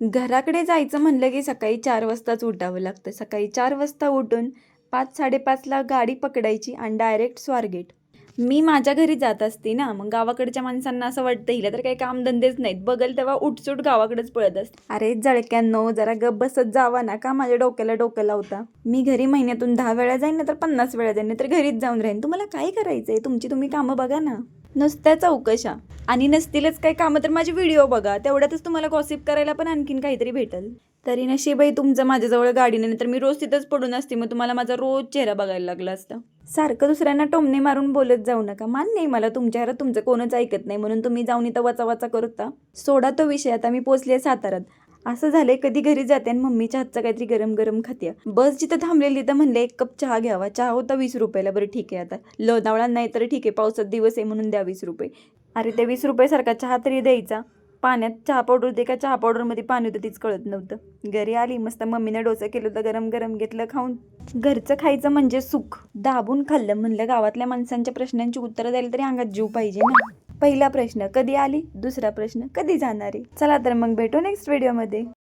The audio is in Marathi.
घराकडे जायचं म्हणलं की सकाळी 4 वाजताच उठावं लागतं. सकाळी 4 वाजता उठून 5:00-5:30ला गाडी पकडायची आणि डायरेक्ट स्वारगेट. मी माझ्या घरी जात असते ना, मग गावाकडच्या माणसांना असं वाटतं हिला तर काही कामधंदेच नाहीत. बघल तेव्हा उठसूट गावाकडेच पळत असते. अरे जळक्यांनो, जरा गप बसत जावा ना, का माझ्या डोक्याला डोकं लावता? मी घरी महिन्यातून 10 वेळा जाईन ना तर 50 वेळा जाईन, तर घरीच जाऊन राहीन. तुम्हाला काय करायचंय? तुमची तुम्ही कामं बघा ना. नुसत्या चौकशा आणि नसतीलच काही कामं तर माझे व्हिडिओ बघा. तेवढ्यातच तुम्हाला गॉसिप करायला पण आणखीन काहीतरी भेटेल. तरी नशीब आहे तुमचं माझ्याजवळ गाडी नाही, तर मी रोज तिथंच पडून असते. मग तुम्हाला माझा रोज चेहरा बघायला लागला असता. सारखं दुसऱ्यांना टोमणे मारून बोलत जाऊ नका. मान्य आहे मला तुमच्या घरात तुमचं कोणच ऐकत नाही, म्हणून तुम्ही जाऊन इथं वाचा वाचा करता. सोडा तो विषय. आता मी पोचले साताऱ्यात. असं झालंय कधी घरी जाते आणि मम्मीच्या हातचा काहीतरी गरम गरम खाते. बस जिथं थांबलेली तर म्हणले 1 कप चहा घ्यावा. चहा होता 20 रुपयाला. बरं ठीक आहे, आता लोणावळा नाही तर ठीक आहे, पावसात दिवस आहे म्हणून द्या 20 रुपये. अरे ते 20 रुपये सारखा चहा तरी द्यायचा. पाण्यात चहा पावडर होते का चहा पावडरमध्ये पाणी होतं तीच कळत नव्हतं. घरी आली, मस्त मम्मीने डोसा केलं होतं गरम गरम, घेतलं खाऊन. घरचं खायचं म्हणजे सुख. दाबून खाल्लं म्हणलं गावातल्या माणसांच्या प्रश्नांची उत्तरं द्यायला तरी अंगात जीव पाहिजे ना. पहिला प्रश्न कधी आली, दुसरा प्रश्न कधी जाणारे. चला तर मग भेटू नेक्स्ट व्हिडिओमध्ये.